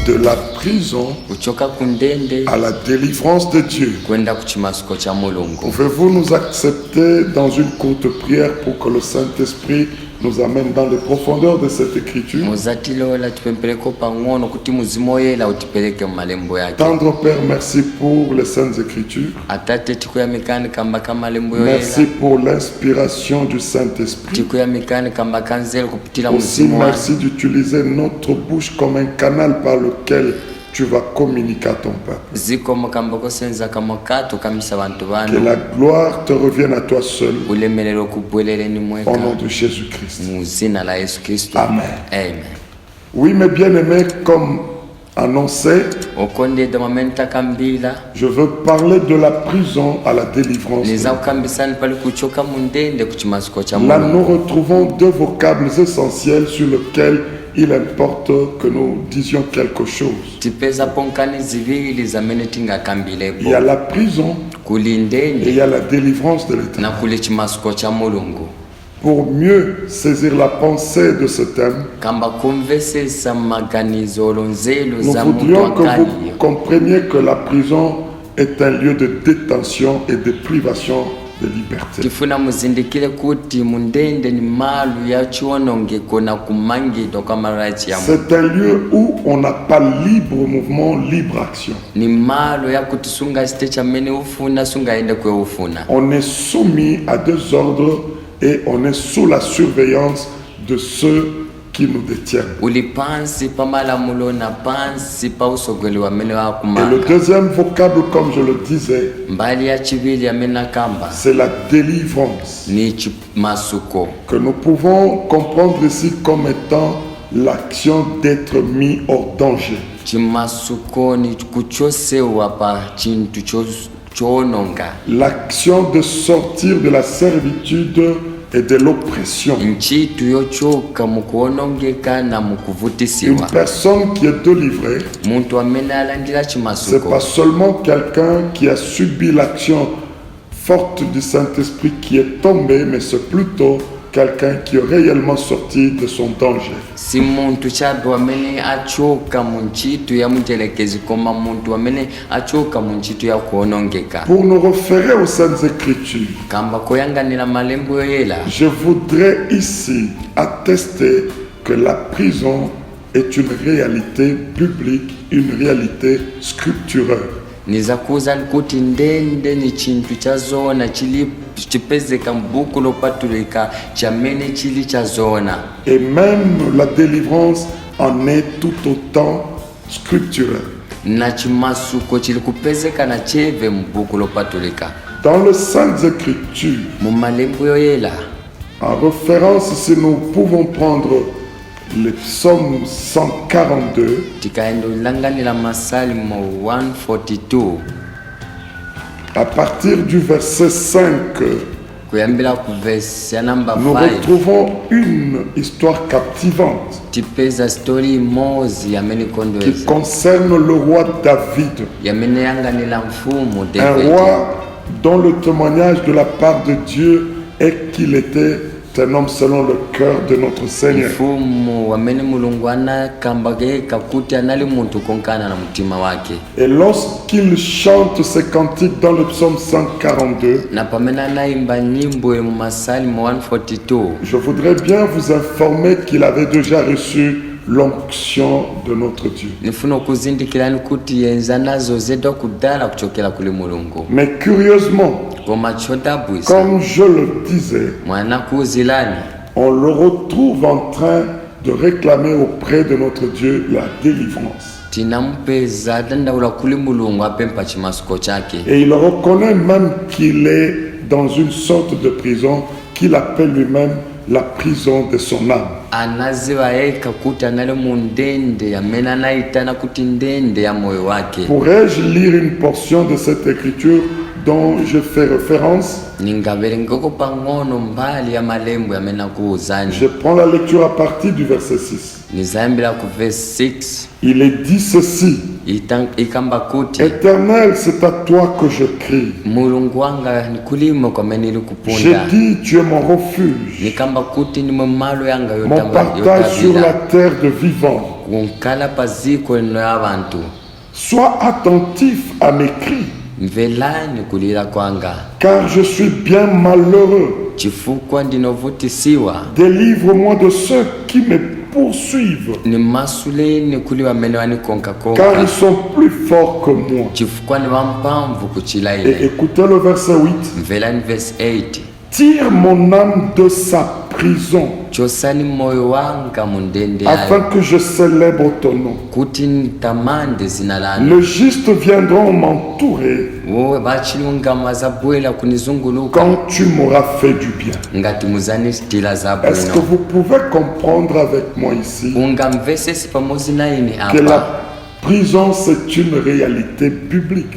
de la prison à la délivrance de Dieu. Pouvez-vous nous accepter dans une courte prière pour que le Saint-Esprit nous amène dans les profondeurs de cette écriture? Tendre Père, merci pour les Saintes Écritures. Merci pour l'inspiration du Saint-Esprit. Aussi merci d'utiliser notre bouche comme un canal par lequel tu vas communiquer à ton peuple. Que la gloire te revienne à toi seul. Au nom de Jésus-Christ. Amen. Amen. Oui, mes bien-aimés, comme annoncé, je veux parler de la prison à la délivrance. Là, nous retrouvons deux vocables essentiels sur lesquels il importe que nous disions quelque chose. Il y a la prison et il y a la délivrance de l'Éternel. Pour mieux saisir la pensée de ce thème, nous voudrions que vous compreniez que la prison est un lieu de détention et de privation de liberté. C'est un lieu où on n'a pas libre mouvement, libre action. On est soumis à deux ordres et on est sous la surveillance de ceux qui nous détiennent. Et le deuxième vocable, comme je le disais, c'est la délivrance, que nous pouvons comprendre ici comme étant l'action d'être mis hors danger. L'action de sortir de la servitude et de l'oppression. Une personne qui est délivrée, c'est pas seulement quelqu'un qui a subi l'action forte du Saint-Esprit qui est tombé, mais c'est plutôt quelqu'un qui est réellement sorti de son danger. Pour nous référer aux Saintes Écritures, je voudrais ici attester que la prison est une réalité biblique, une réalité scripturelle. Et même la délivrance en est tout autant scripturelle. Dans le Saintes Écritures, en référence, si nous pouvons prendre le psaume 142, à partir du verset 5, nous retrouvons une histoire captivante qui concerne le roi David, un roi dont le témoignage de la part de Dieu est qu'il était un homme selon le cœur de notre Seigneur. Et lorsqu'il chante ses cantiques dans le psaume 142, je voudrais bien vous informer qu'il avait déjà reçu l'onction de notre Dieu. Mais curieusement, comme je le disais, on le retrouve en train de réclamer auprès de notre Dieu la délivrance. Et il reconnaît même qu'il est dans une sorte de prison qu'il appelle lui-même la prison de son âme. Pourrais-je lire une portion de cette écriture dont je fais référence? Je prends la lecture à partir du verset 6. Il est dit ceci: Éternel, c'est à toi que je crie. J'ai dit, tu es mon refuge, mon partage sur la terre de vivants. Sois attentif à mes cris, car je suis bien malheureux. Délivre-moi de ceux qui me poursuivent, car ils sont plus forts que moi. Et écoutez le verset 8. Tire mon âme de sa prison, afin que je célèbre ton nom. Les justes viendront m'entourer quand tu m'auras fait du bien. Est-ce que vous pouvez comprendre avec moi ici que la prison, c'est une réalité biblique?